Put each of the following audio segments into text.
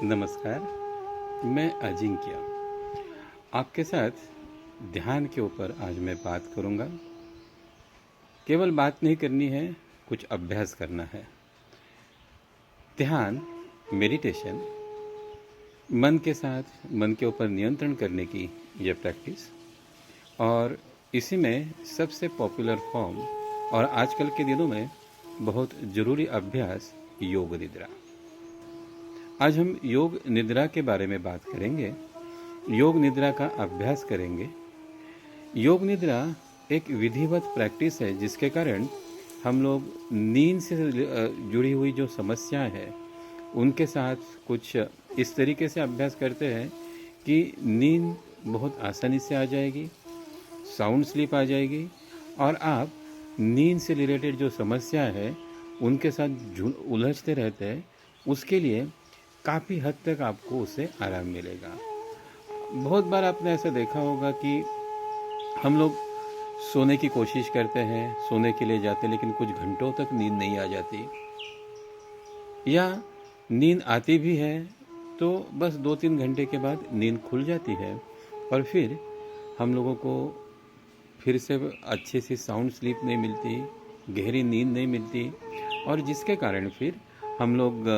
नमस्कार। मैं अजिंक्य आपके साथ ध्यान के ऊपर आज मैं बात करूंगा। केवल बात नहीं करनी है, कुछ अभ्यास करना है। ध्यान, मेडिटेशन, मन के साथ मन के ऊपर नियंत्रण करने की यह प्रैक्टिस, और इसी में सबसे पॉपुलर फॉर्म और आजकल के दिनों में बहुत ज़रूरी अभ्यास योग निद्रा। आज हम योग निद्रा के बारे में बात करेंगे, योग निद्रा का अभ्यास करेंगे। योग निद्रा एक विधिवत प्रैक्टिस है जिसके कारण हम लोग नींद से जुड़ी हुई जो समस्याएं हैं उनके साथ कुछ इस तरीके से अभ्यास करते हैं कि नींद बहुत आसानी से आ जाएगी, साउंड स्लीप आ जाएगी और आप नींद से रिलेटेड जो समस्या है उनके साथ उलझते रहते हैं, उसके लिए काफ़ी हद तक आपको उससे आराम मिलेगा। बहुत बार आपने ऐसा देखा होगा कि हम लोग सोने की कोशिश करते हैं, सोने के लिए जाते हैं, लेकिन कुछ घंटों तक नींद नहीं आ जाती, या नींद आती भी है तो बस 2-3 घंटे के बाद नींद खुल जाती है और फिर हम लोगों को फिर से अच्छे से साउंड स्लीप नहीं मिलती, गहरी नींद नहीं मिलती, और जिसके कारण फिर हम लोग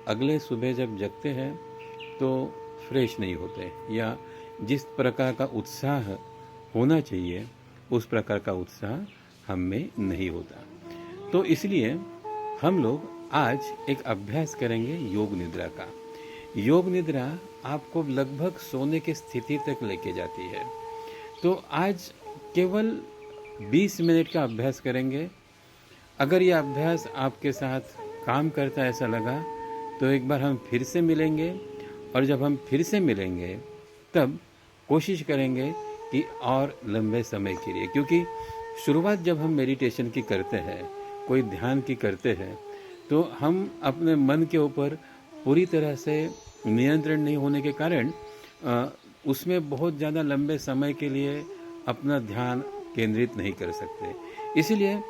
अगले सुबह जब जगते हैं तो फ्रेश नहीं होते, या जिस प्रकार का उत्साह होना चाहिए उस प्रकार का उत्साह हम में नहीं होता। तो इसलिए हम लोग आज एक अभ्यास करेंगे योग निद्रा का। योग निद्रा आपको लगभग सोने की स्थिति तक लेके जाती है। तो आज केवल 20 मिनट का अभ्यास करेंगे। अगर यह अभ्यास आपके साथ काम करता ऐसा लगा तो एक बार हम फिर से मिलेंगे, और जब हम फिर से मिलेंगे तब कोशिश करेंगे कि और लंबे समय के लिए, क्योंकि शुरुआत जब हम मेडिटेशन की करते हैं, कोई ध्यान की करते हैं, तो हम अपने मन के ऊपर पूरी तरह से नियंत्रण नहीं होने के कारण उसमें बहुत ज़्यादा लंबे समय के लिए अपना ध्यान केंद्रित नहीं कर सकते। इसीलिए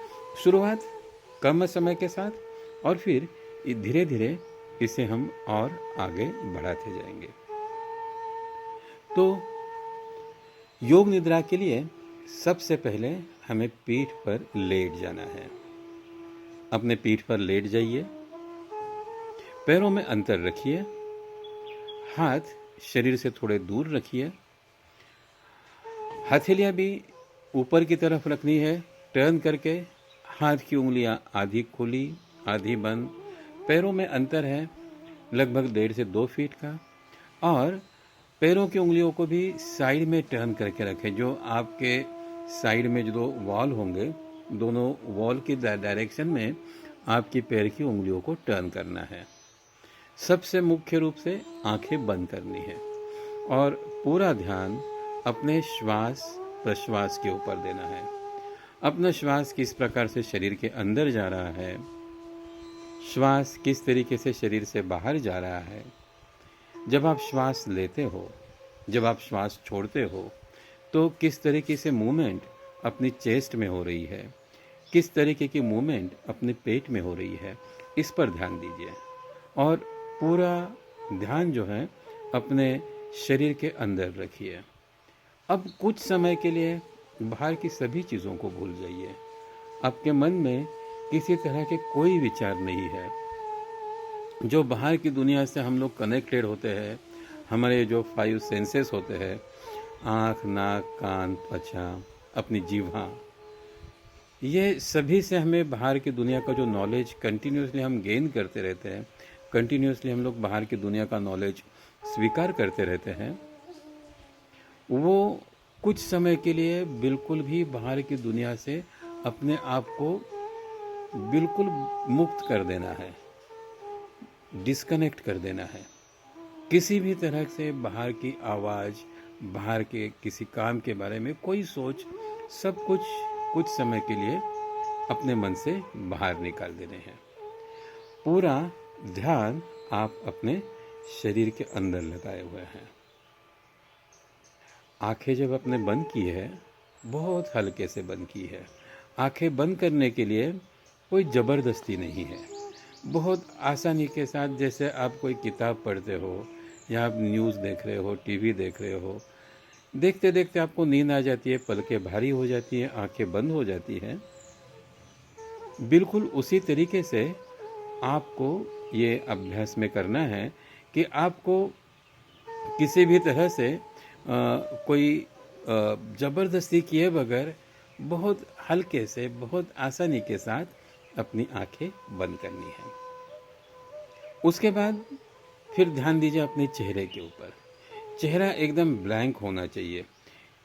शुरुआत कम समय के साथ और फिर धीरे धीरे इसे हम और आगे बढ़ाते जाएंगे। तो योग निद्रा के लिए सबसे पहले हमें पीठ पर लेट जाना है। अपने पीठ पर लेट जाइए, पैरों में अंतर रखिए, हाथ शरीर से थोड़े दूर रखिए, हथेलियां भी ऊपर की तरफ रखनी है, टर्न करके हाथ की उंगलियां आधी खुली आधी बंद, पैरों में अंतर है लगभग 1.5 से 2 फीट का, और पैरों की उंगलियों को भी साइड में टर्न करके रखें। जो आपके साइड में जो वॉल होंगे, दोनों वॉल की डायरेक्शन में आपकी पैर की उंगलियों को टर्न करना है। सबसे मुख्य रूप से आंखें बंद करनी है और पूरा ध्यान अपने श्वास प्रश्वास के ऊपर देना है। अपना श्वास किस प्रकार से शरीर के अंदर जा रहा है, श्वास किस तरीके से शरीर से बाहर जा रहा है, जब आप श्वास लेते हो, जब आप श्वास छोड़ते हो तो किस तरीके से मूवमेंट अपनी चेस्ट में हो रही है, किस तरीके की मूवमेंट अपने पेट में हो रही है, इस पर ध्यान दीजिए। और पूरा ध्यान जो है अपने शरीर के अंदर रखिए। अब कुछ समय के लिए बाहर की सभी चीज़ों को भूल जाइए। आपके मन में किसी तरह के कोई विचार नहीं है। जो बाहर की दुनिया से हम लोग कनेक्टेड होते हैं, हमारे जो 5 सेंसेस होते हैं, आँख, नाक, कान, त्वचा, अपनी जीवा, ये सभी से हमें बाहर की दुनिया का जो नॉलेज कंटिन्यूसली हम गेन करते रहते हैं, कंटिन्यूसली हम लोग बाहर की दुनिया का नॉलेज स्वीकार करते रहते हैं, वो कुछ समय के लिए बिल्कुल भी बाहर की दुनिया से अपने आप को बिल्कुल मुक्त कर देना है, डिस्कनेक्ट कर देना है। किसी भी तरह से बाहर की आवाज़, बाहर के किसी काम के बारे में कोई सोच, सब कुछ समय के लिए अपने मन से बाहर निकाल देने हैं। पूरा ध्यान आप अपने शरीर के अंदर लगाए हुए हैं। आंखें जब आपने बंद की है, बहुत हल्के से बंद की है। आंखें बंद करने के लिए कोई ज़बरदस्ती नहीं है। बहुत आसानी के साथ, जैसे आप कोई किताब पढ़ते हो या आप न्यूज़ देख रहे हो, टीवी देख रहे हो, देखते देखते आपको नींद आ जाती है, पलकें भारी हो जाती हैं, आंखें बंद हो जाती हैं। बिल्कुल उसी तरीके से आपको ये अभ्यास में करना है कि आपको किसी भी तरह से कोई ज़बरदस्ती किए बगैर बहुत हल्के से, बहुत आसानी के साथ अपनी आंखें बंद करनी है। उसके बाद फिर ध्यान दीजिए अपने चेहरे के ऊपर। चेहरा एकदम ब्लैंक होना चाहिए।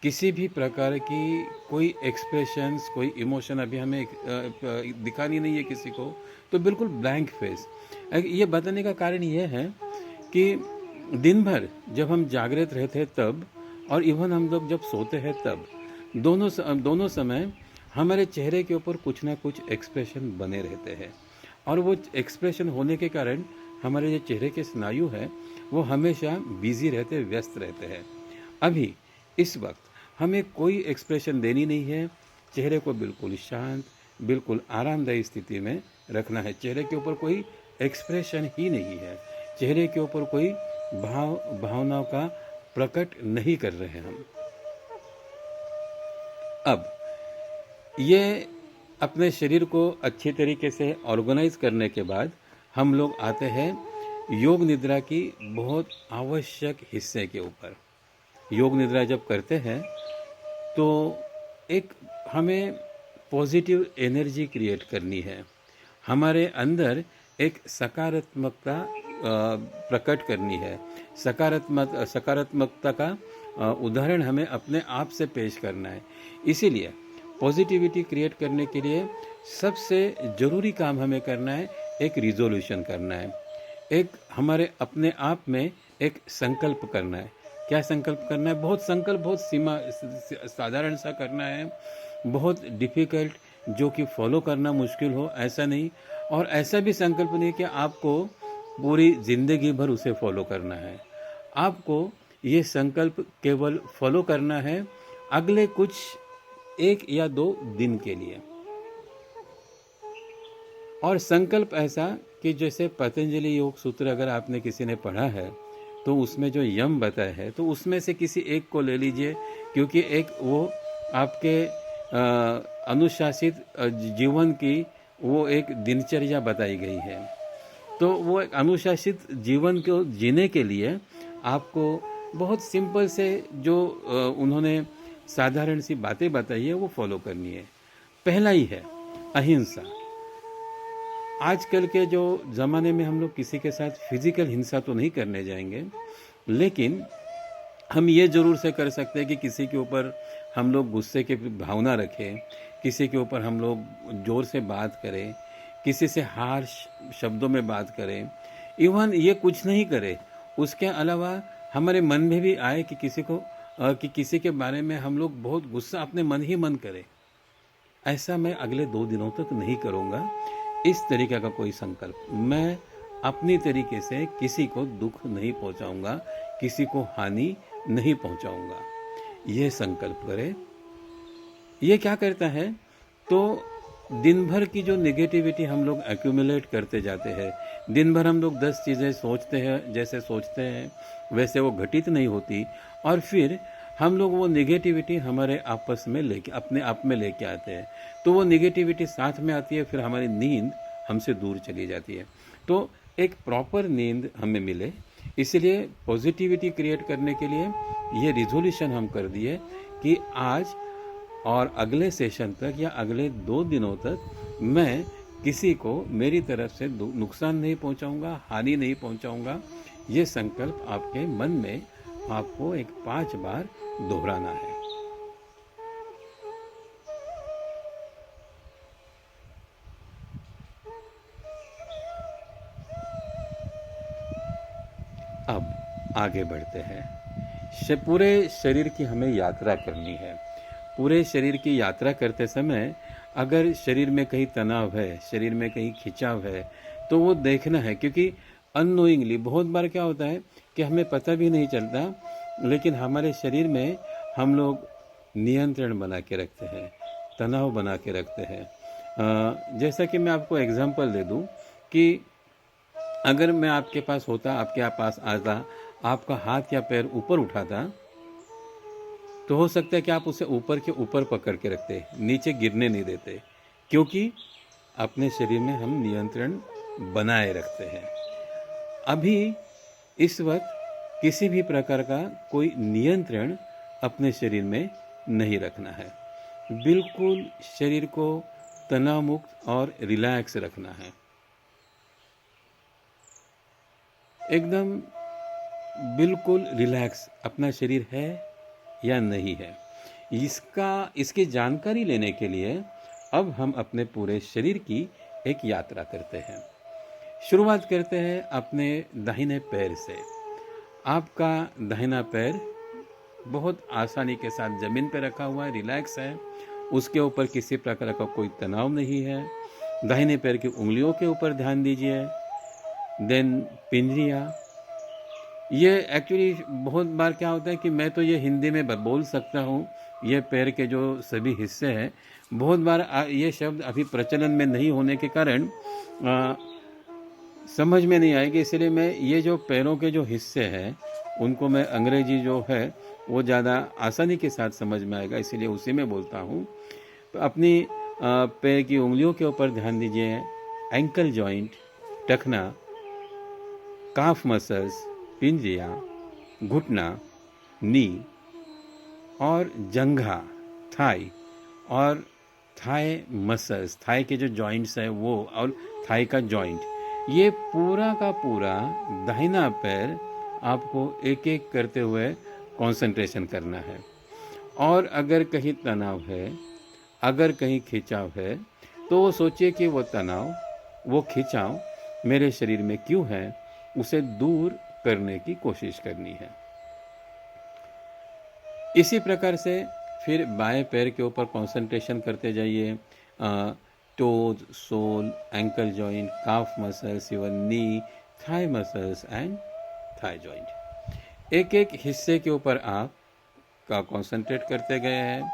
किसी भी प्रकार की कोई एक्सप्रेशंस, कोई इमोशन अभी हमें दिखानी नहीं है किसी को, तो बिल्कुल ब्लैंक फेस। ये बताने का कारण ये है कि दिन भर जब हम जागृत रहते हैं तब, और इवन हम लोग जब सोते हैं तब, दोनों समय हमारे चेहरे के ऊपर कुछ ना कुछ एक्सप्रेशन बने रहते हैं। और वो एक्सप्रेशन होने के कारण हमारे जो चेहरे के स्नायु है वो हमेशा बिजी रहते, व्यस्त रहते हैं। अभी इस वक्त हमें कोई एक्सप्रेशन देनी नहीं है। चेहरे को बिल्कुल शांत, बिल्कुल आरामदायी स्थिति में रखना है। चेहरे के ऊपर कोई एक्सप्रेशन ही नहीं है। चेहरे के ऊपर कोई भावनाओं का प्रकट नहीं कर रहे हैं हम। अब ये अपने शरीर को अच्छी तरीके से ऑर्गेनाइज करने के बाद हम लोग आते हैं योग निद्रा की बहुत आवश्यक हिस्से के ऊपर। योग निद्रा जब करते हैं तो एक हमें पॉजिटिव एनर्जी क्रिएट करनी है। हमारे अंदर एक सकारात्मकता प्रकट करनी है। सकारात्मकता का उदाहरण हमें अपने आप से पेश करना है। इसीलिए पॉजिटिविटी क्रिएट करने के लिए सबसे ज़रूरी काम हमें करना है, एक रिजोल्यूशन करना है। एक हमारे अपने आप में एक संकल्प करना है। क्या संकल्प करना है? बहुत संकल्प बहुत साधारण सा करना है, बहुत डिफ़िकल्ट, जो कि फॉलो करना मुश्किल हो, ऐसा नहीं। और ऐसा भी संकल्प नहीं कि आपको पूरी ज़िंदगी भर उसे फॉलो करना है। आपको ये संकल्प केवल फॉलो करना है अगले कुछ 1 या 2 दिन के लिए। और संकल्प ऐसा कि जैसे पतंजलि योग सूत्र अगर आपने किसी ने पढ़ा है तो उसमें जो यम बताया है, तो उसमें से किसी एक को ले लीजिए, क्योंकि एक वो आपके अनुशासित जीवन की वो एक दिनचर्या बताई गई है। तो वो एक अनुशासित जीवन को जीने के लिए आपको बहुत सिंपल से जो उन्होंने साधारण सी बातें बताई है वो फॉलो करनी है। पहला ही है अहिंसा। आजकल के जो ज़माने में हम लोग किसी के साथ फिजिकल हिंसा तो नहीं करने जाएंगे, लेकिन हम ये ज़रूर से कर सकते हैं कि किसी के ऊपर हम लोग गुस्से की भावना रखें, किसी के ऊपर हम लोग ज़ोर से बात करें, किसी से हार्श शब्दों में बात करें। इवन ये कुछ नहीं करें, उसके अलावा हमारे मन में भी आए कि किसी के बारे में हम लोग बहुत गुस्सा अपने मन ही मन करें। ऐसा मैं अगले 2 दिनों तक नहीं करूँगा। इस तरीके का कोई संकल्प, मैं अपनी तरीके से किसी को दुख नहीं पहुंचाऊंगा, किसी को हानि नहीं पहुंचाऊंगा, ये संकल्प करें। ये क्या करता है, तो दिन भर की जो नेगेटिविटी हम लोग एक्यूमुलेट करते जाते हैं, दिन भर हम लोग 10 चीज़ें सोचते हैं, जैसे सोचते हैं वैसे वो घटित नहीं होती, और फिर हम लोग वो नेगेटिविटी हमारे आपस में लेके अपने आप में लेके आते हैं। तो वो नेगेटिविटी साथ में आती है, फिर हमारी नींद हमसे दूर चली जाती है। तो एक प्रॉपर नींद हमें मिले, इसलिए पॉजिटिविटी क्रिएट करने के लिए ये रिजोल्यूशन हम कर दिए कि आज और अगले सेशन तक या अगले 2 दिनों तक मैं किसी को मेरी तरफ से नुकसान नहीं पहुंचाऊंगा, हानि नहीं पहुंचाऊंगा। ये संकल्प आपके मन में आपको एक 5 बार दोहराना है। अब आगे बढ़ते हैं। पूरे शरीर की हमें यात्रा करनी है। पूरे शरीर की यात्रा करते समय अगर शरीर में कहीं तनाव है, शरीर में कहीं खिंचाव है, तो वो देखना है। क्योंकि अननोइंगली बहुत बार क्या होता है कि हमें पता भी नहीं चलता, लेकिन हमारे शरीर में हम लोग नियंत्रण बना के रखते हैं, तनाव बना के रखते हैं। जैसा कि मैं आपको एग्जांपल दे दूं कि अगर मैं आपके पास होता, आपके पास आता, आपका हाथ या पैर ऊपर उठाता, तो हो सकता है कि आप उसे ऊपर के ऊपर पकड़ के रखते, नीचे गिरने नहीं देते, क्योंकि अपने शरीर में हम नियंत्रण बनाए रखते हैं। अभी इस वक्त किसी भी प्रकार का कोई नियंत्रण अपने शरीर में नहीं रखना है। बिल्कुल शरीर को तनाव मुक्त और रिलैक्स रखना है, एकदम बिल्कुल रिलैक्स अपना शरीर है या नहीं है, इसकी जानकारी लेने के लिए अब हम अपने पूरे शरीर की एक यात्रा करते हैं। शुरुआत करते हैं अपने दाहिने पैर से। आपका दाहिना पैर बहुत आसानी के साथ ज़मीन पर रखा हुआ है, रिलैक्स है, उसके ऊपर किसी प्रकार का कोई तनाव नहीं है। दाहिने पैर की उंगलियों के ऊपर ध्यान दीजिए, देन पिंजरिया। ये एक्चुअली बहुत बार क्या होता है कि मैं तो ये हिंदी में बोल सकता हूँ, ये पैर के जो सभी हिस्से हैं, बहुत बार ये शब्द अभी प्रचलन में नहीं होने के कारण समझ में नहीं आएगी, इसलिए मैं ये जो पैरों के जो हिस्से हैं उनको मैं अंग्रेजी जो है वो ज़्यादा आसानी के साथ समझ में आएगा, इसीलिए उसी में बोलता हूँ। तो अपनी पैर की उंगलियों के ऊपर ध्यान दीजिए, एंकल जॉइंट, टखना, काफ मसल्स, पिंजिया, घुटना, नी और जंघा, थाई और थाई मसल्स, थाई के जो जॉइंट्स है वो, और थाई का जॉइंट, ये पूरा का पूरा दाहिना पैर आपको एक एक करते हुए कंसंट्रेशन करना है। और अगर कहीं तनाव है, अगर कहीं खिंचाव है, तो वो सोचिए कि वो तनाव, वो खिंचाव मेरे शरीर में क्यों है, उसे दूर करने की कोशिश करनी है। इसी प्रकार से फिर बाएं पैर के ऊपर कंसंट्रेशन करते जाइए, toes, sole, ankle joint, calf muscles, even knee, thigh muscles and thigh joint. एक एक हिस्से के ऊपर आप का कंसंट्रेट करते गए हैं,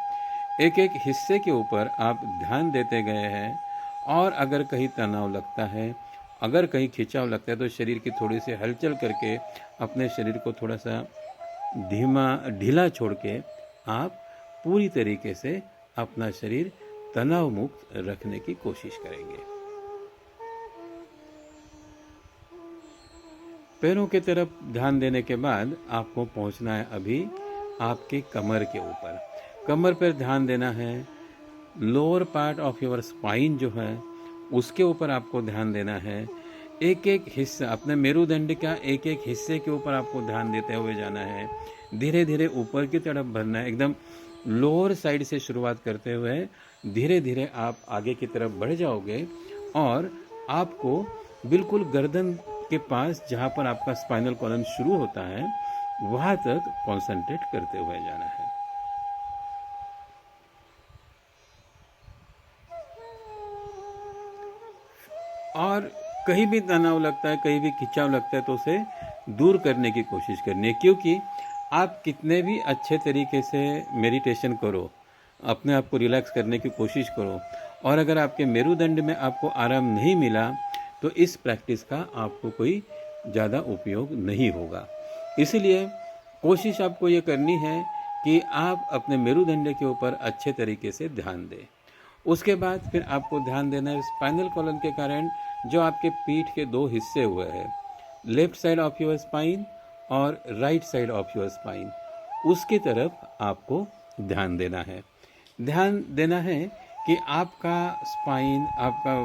एक एक हिस्से के ऊपर आप ध्यान देते गए हैं। और अगर कहीं तनाव लगता है, अगर कहीं खिंचाव लगता है, तो शरीर की थोड़ी सी हलचल करके अपने शरीर को थोड़ा सा ढीला छोड़ के आप पूरी तरीके से अपना शरीर तनाव मुक्त रखने की कोशिश करेंगे। पैरों की तरफ ध्यान देने के बाद आपको पहुंचना है अभी आपके कमर के ऊपर। कमर पर ध्यान देना है, lower part of your spine जो है उसके ऊपर आपको ध्यान देना है। एक एक हिस्सा अपने मेरुदंड का एक एक हिस्से के ऊपर आपको ध्यान देते हुए जाना है, धीरे धीरे ऊपर की तरफ बढ़ना है। एकदम लोअर साइड से शुरुआत करते हुए धीरे धीरे आप आगे की तरफ बढ़ जाओगे और आपको बिल्कुल गर्दन के पास, जहाँ पर आपका स्पाइनल कॉलम शुरू होता है, वहाँ तक कंसंट्रेट करते हुए जाना है। और कहीं भी तनाव लगता है, कहीं भी खिंचाव लगता है, तो उसे दूर करने की कोशिश करनी है। क्योंकि आप कितने भी अच्छे तरीके से मेडिटेशन करो, अपने आप को रिलैक्स करने की कोशिश करो, और अगर आपके मेरुदंड में आपको आराम नहीं मिला, तो इस प्रैक्टिस का आपको कोई ज़्यादा उपयोग नहीं होगा। इसलिए कोशिश आपको ये करनी है कि आप अपने मेरुदंड के ऊपर अच्छे तरीके से ध्यान दें। उसके बाद फिर आपको ध्यान देना है स्पाइनल कॉलम के कारण जो आपके पीठ के दो हिस्से हुए हैं, left side of your spine और right side of your spine, उसकी तरफ आपको ध्यान देना है। ध्यान देना है कि आपका स्पाइन, आपका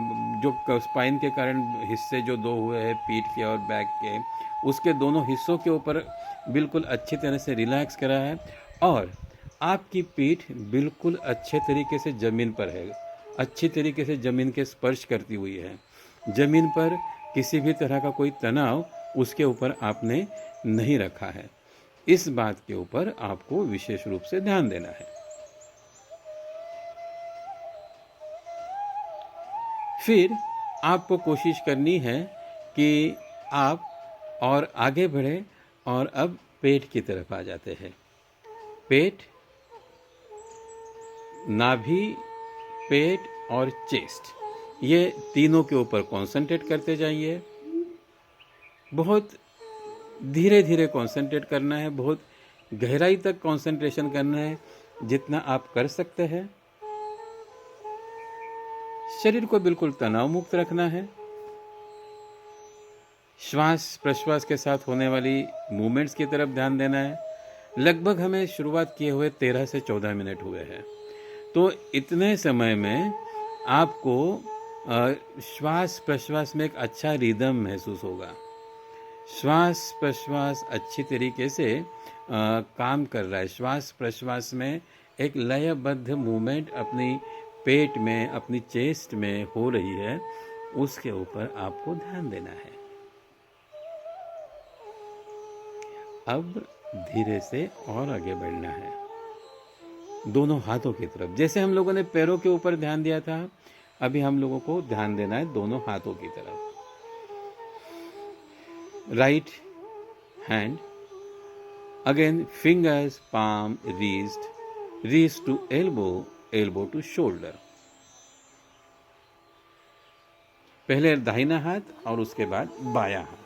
जो स्पाइन के कारण हिस्से जो दो हुए हैं पीठ के और बैक के, उसके दोनों हिस्सों के ऊपर बिल्कुल अच्छी तरह से रिलैक्स करा है, और आपकी पीठ बिल्कुल अच्छे तरीके से ज़मीन पर है, अच्छी तरीके से ज़मीन के स्पर्श करती हुई है। ज़मीन पर किसी भी तरह का कोई तनाव उसके ऊपर आपने नहीं रखा है। इस बात के ऊपर आपको विशेष रूप से ध्यान देना है। फिर आपको कोशिश करनी है कि आप और आगे बढ़े और अब पेट की तरफ आ जाते हैं। पेट, नाभि, पेट और चेस्ट, ये तीनों के ऊपर कंसंट्रेट करते जाइए। बहुत धीरे धीरे कंसंट्रेट करना है, बहुत गहराई तक कंसंट्रेशन करना है, जितना आप कर सकते हैं। शरीर को बिल्कुल तनाव मुक्त रखना है। श्वास प्रश्वास के साथ होने वाली मूवमेंट्स की तरफ ध्यान देना है। लगभग हमें शुरुआत किए हुए 13 से 14 मिनट हुए हैं, तो इतने समय में आपको श्वास प्रश्वास में एक अच्छा रिदम महसूस होगा। श्वास प्रश्वास अच्छी तरीके से काम कर रहा है। श्वास प्रश्वास में एक लयबद्ध मूवमेंट अपनी पेट में, अपनी चेस्ट में हो रही है, उसके ऊपर आपको ध्यान देना है। अब धीरे से और आगे बढ़ना है, दोनों हाथों की तरफ। जैसे हम लोगों ने पैरों के ऊपर ध्यान दिया था, अभी हम लोगों को ध्यान देना है दोनों हाथों की तरफ। Right hand, again fingers palm raised, wrist to elbow, elbow to shoulder। पहले दाहिना हाथ और उसके बाद बायां हाथ।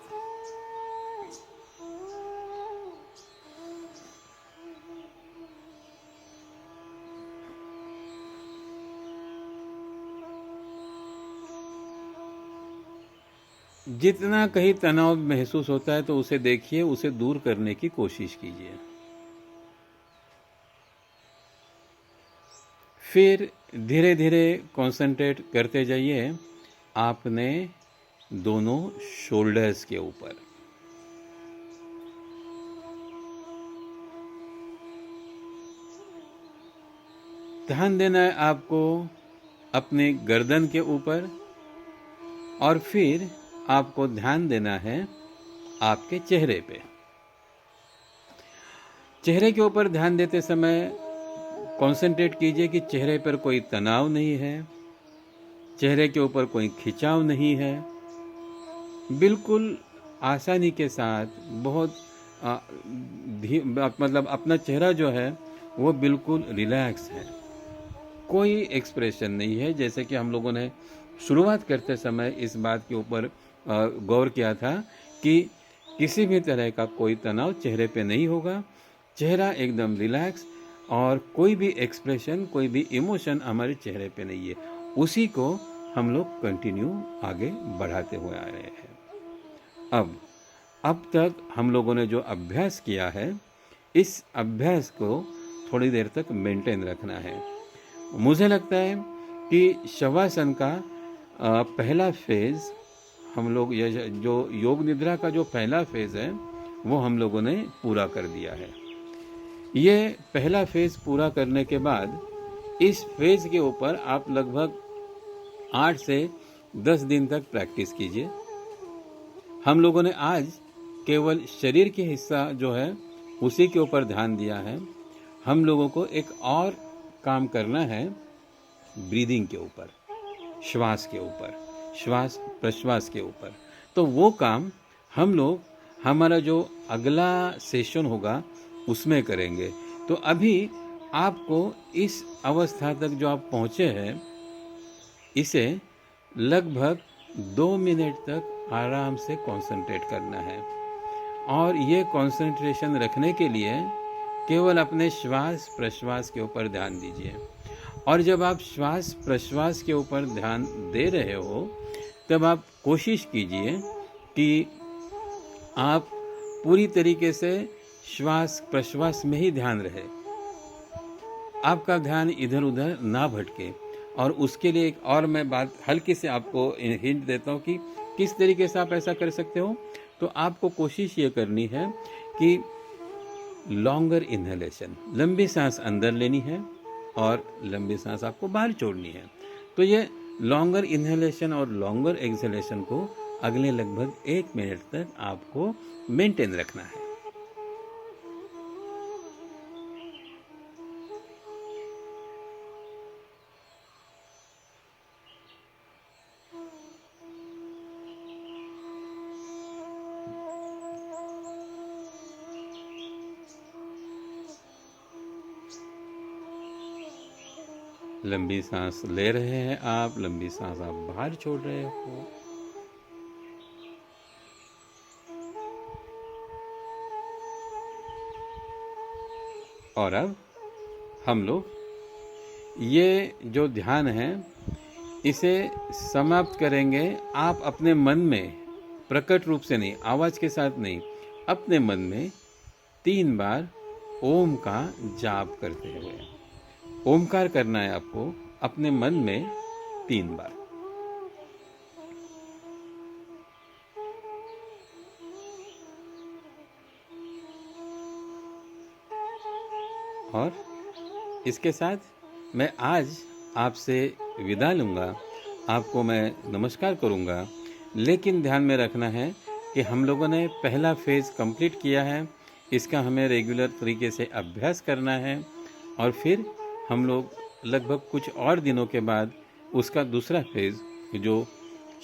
जितना कहीं तनाव महसूस होता है तो उसे देखिए, उसे दूर करने की कोशिश कीजिए। फिर धीरे धीरे कंसंट्रेट करते जाइए आपने दोनों शोल्डर्स के ऊपर। ध्यान देना है आपको अपने गर्दन के ऊपर, और फिर आपको ध्यान देना है आपके चेहरे पे। चेहरे के ऊपर ध्यान देते समय कंसंट्रेट कीजिए कि चेहरे पर कोई तनाव नहीं है, चेहरे के ऊपर कोई खिंचाव नहीं है। बिल्कुल आसानी के साथ, बहुत मतलब अपना चेहरा जो है वो बिल्कुल रिलैक्स है, कोई एक्सप्रेशन नहीं है। जैसे कि हम लोगों ने शुरुआत करते समय इस बात के ऊपर गौर किया था कि किसी भी तरह का कोई तनाव चेहरे पे नहीं होगा, चेहरा एकदम रिलैक्स, और कोई भी एक्सप्रेशन, कोई भी इमोशन हमारे चेहरे पे नहीं है। उसी को हम लोग कंटिन्यू आगे बढ़ाते हुए आ रहे हैं। अब तक हम लोगों ने जो अभ्यास किया है, इस अभ्यास को थोड़ी देर तक मेंटेन रखना है। मुझे लगता है कि शवासन का पहला फेज हम लोग, ये जो योग निद्रा का जो पहला फेज है वो हम लोगों ने पूरा कर दिया है। ये पहला फेज पूरा करने के बाद इस फेज के ऊपर आप लगभग 8 से 10 दिन तक प्रैक्टिस कीजिए। हम लोगों ने आज केवल शरीर के हिस्सा जो है उसी के ऊपर ध्यान दिया है। हम लोगों को एक और काम करना है ब्रीदिंग के ऊपर, श्वास के ऊपर, श्वास प्रश्वास के ऊपर। तो वो काम हम लोग हमारा जो अगला सेशन होगा उसमें करेंगे। तो अभी आपको इस अवस्था तक जो आप पहुँचे हैं, इसे लगभग 2 मिनट तक आराम से कंसंट्रेट करना है। और ये कंसंट्रेशन रखने के लिए केवल अपने श्वास प्रश्वास के ऊपर ध्यान दीजिए। और जब आप श्वास प्रश्वास के ऊपर ध्यान दे रहे हो, तब आप कोशिश कीजिए कि आप पूरी तरीके से श्वास प्रश्वास में ही ध्यान रहे, आपका ध्यान इधर उधर ना भटके। और उसके लिए एक और मैं बात हल्की से आपको हिंट देता हूँ कि किस तरीके से आप ऐसा कर सकते हो। तो आपको कोशिश ये करनी है कि लॉन्गर इन्हेलेशन, लंबी सांस अंदर लेनी है और लंबी सांस आपको बाहर छोड़नी है। तो ये लॉन्गर इन्हेलेशन और लॉन्गर एक्सहेलेशन को अगले लगभग 1 मिनट तक आपको मेंटेन रखना है। लंबी सांस ले रहे हैं आप, लंबी सांस आप बाहर छोड़ रहे हो। और अब हम लोग ये जो ध्यान है इसे समाप्त करेंगे। आप अपने मन में, प्रकट रूप से नहीं, आवाज के साथ नहीं, अपने मन में 3 बार ओम का जाप करते हुए, ओमकार करना है आपको अपने मन में 3 बार। और इसके साथ मैं आज आपसे विदा लूँगा, आपको मैं नमस्कार करूँगा। लेकिन ध्यान में रखना है कि हम लोगों ने पहला फेज़ कंप्लीट किया है, इसका हमें रेगुलर तरीके से अभ्यास करना है और फिर हम लोग लगभग कुछ और दिनों के बाद उसका दूसरा फेज़ जो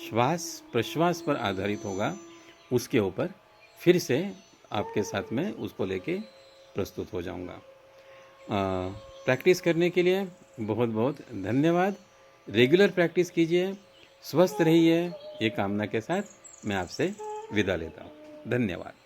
श्वास प्रश्वास पर आधारित होगा उसके ऊपर फिर से आपके साथ में उसको लेके प्रस्तुत हो जाऊंगा। प्रैक्टिस करने के लिए बहुत बहुत धन्यवाद। रेगुलर प्रैक्टिस कीजिए, स्वस्थ रहिए, ये कामना के साथ मैं आपसे विदा लेता हूँ। धन्यवाद।